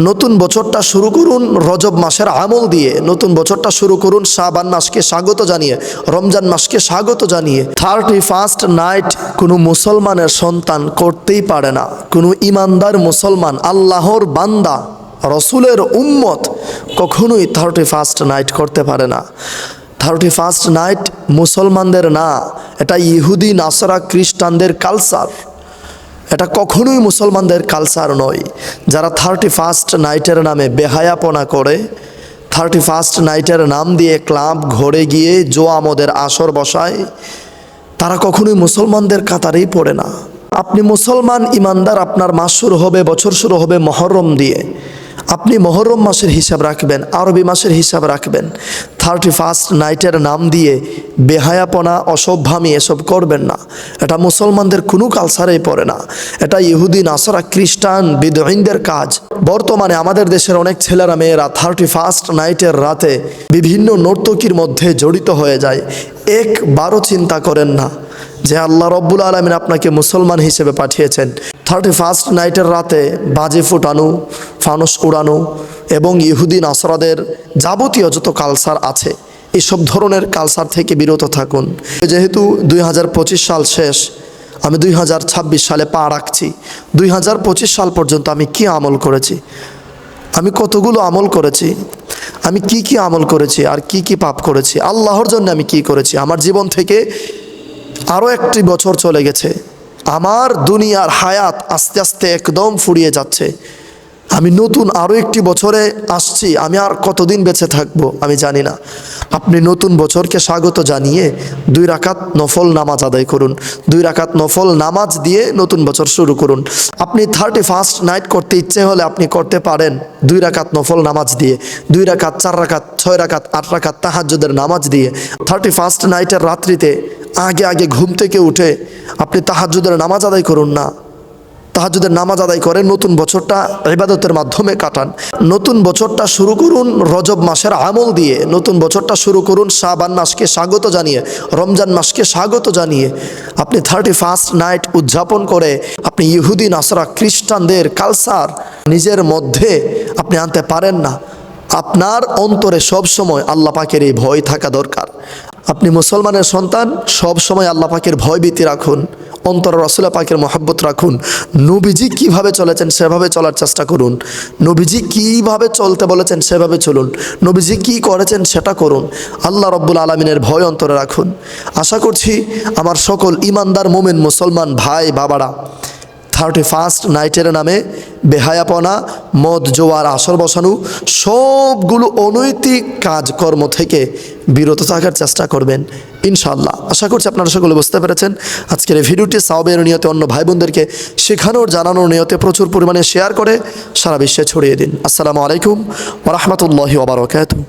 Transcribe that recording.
নতুন বছরটা শুরু করুন রজব মাসের আমল দিয়ে, নতুন বছরটা শুরু করুন শাবান মাসকে স্বাগত জানিয়ে, রমজান মাসকে স্বাগত জানিয়ে। 31st নাইট কোনো মুসলমানের সন্তান করতেই পারে না। কোনো ইমানদার মুসলমান, আল্লাহর বান্দা, রসুলের উম্মত কখনোই 31st নাইট করতে পারে না। 31st নাইট মুসলমানদের না, এটা ইহুদি নাসরা খ্রিস্টানদের কালচার। এটা কখনোই মুসলমানদের কালচার নয়। যারা 31st নাইটের নামে বেহায়াপনা করে, 31st নাইটের নাম দিয়ে ক্লাব ঘরে গিয়ে জোয়া মদের আসর বসায়, তারা কখনোই মুসলমানদের কাতারেই পড়ে না। আপনি মুসলমান ইমানদার, আপনার মাস শুরু হবে, বছর শুরু হবে মহরম দিয়ে। আপনি মহরম মাসের হিসাব রাখবেন, আরবি মাসের হিসাব রাখবেন। 31st নাইটের নাম দিয়ে বেহায়াপনা, অসভ্যামি এসব করবেন না। এটা মুসলমানদের কোনো কালচারেই পড়ে না। এটা ইহুদি নাসরা খ্রিস্টান বিদঈনদের কাজ। বর্তমানে আমাদের দেশের অনেক ছেলেরা মেয়েরা 31st নাইটের রাতে বিভিন্ন নর্তকীর মধ্যে জড়িত হয়ে যায়। একবারও চিন্তা করেন না যে আল্লাহ রব্বুল আলামিন আপনাকে মুসলমান হিসেবে পাঠিয়েছেন। 31st নাইটের রাতে বাজি ফুটানো, ফানুস উড়ানো এবং ইহুদি নাসরাদের যাবতীয় যত কালচার আছে, এসব ধরনের কালচার থেকে বিরত থাকুন। যেহেতু 2025 সাল শেষ, আমি 2026 সালে পা রাখছি। 2025 সাল পর্যন্ত আমি কি আমল করেছি, আমি কতগুলো আমল করেছি, আমি কি আমল করেছি আর কি পাপ করেছি, আল্লাহর জন্য আমি কি করেছি। আমার জীবন থেকে আরও একটি বছর চলে গেছে। আমার দুনিয়ার হায়াত আস্তে আস্তে একদম ফুরিয়ে যাচ্ছে। আমি নতুন আরও একটি বছরে আসছি। আমি আর কতদিন বেঁচে থাকবো আমি জানি না। আপনি নতুন বছরকে স্বাগত জানিয়ে 2 রাকাত নফল নামাজ আদায় করুন। 2 রাকাত নফল নামাজ দিয়ে নতুন বছর শুরু করুন। আপনি 31st নাইট করতে ইচ্ছে হলে আপনি করতে পারেন 2 রাকাত নফল নামাজ দিয়ে, 2 রাকাত, 4 রাকাত, 6 রাকাত, 8 রাকাত তাহাজ্জুদের নামাজ দিয়ে। 31st নাইটের রাত্রিতে আগে ঘুম থেকে উঠে আপনি তাহাজ্জুদের নামাজ আদায় করুন না। তাহাজ্জুদের নামাজ আদায় করে নতুন বছরটা ইবাদতের মাধ্যমে কাটান। নতুন বছরটা শুরু করুন রজব মাসের আমল দিয়ে, নতুন বছরটা শুরু করুন শাবান মাসকে স্বাগত জানিয়ে, রমজান মাসকে স্বাগত জানিয়ে। আপনি 31st নাইট উদযাপন করে আপনি ইহুদি নাসরা খ্রিস্টানদের কালচার নিজের মধ্যে আপনি আনতে পারেন না। আপনার অন্তরে সব সময় আল্লাহ পাকের এই ভয় থাকা দরকার। আপনি মুসলমানের সন্তান, সব সময় আল্লাহ পাকের ভয় ভীতি রাখুন, অন্তরে রাসূল পাকের মহব্বত রাখুন। নবীজি কিভাবে চলেছেন সেভাবে চলার চেষ্টা করুন। নবীজি কিভাবে চলতে বলেছেন সেভাবে চলুন। নবীজি কি করেছেন সেটা করুন। আল্লাহ রব্বুল আলামিনের ভয় অন্তরে রাখুন। আশা করছি আমার সকল ইমানদার মুমিন মুসলমান ভাই বাবারা 31st নাইটের নামে বেহায়াপনা, মদ জোয়ার আসর বসানো, সবগুলো অনৈতিক কাজকর্ম থেকে বিরত থাকার চেষ্টা করবেন ইনশাআল্লাহ। আশা করছি আপনারা সকলে বুঝতে পেরেছেন। আজকের এই ভিডিওটি সাওয়াবের নিয়তে অন্য ভাই বোনদেরকে শেখানোর, জানানোর নিয়তে প্রচুর পরিমাণে শেয়ার করে সারা বিশ্বে ছড়িয়ে দিন। আসসালামু আলাইকুম ওয়া রাহমাতুল্লাহি ওয়া বারাকাতুহু।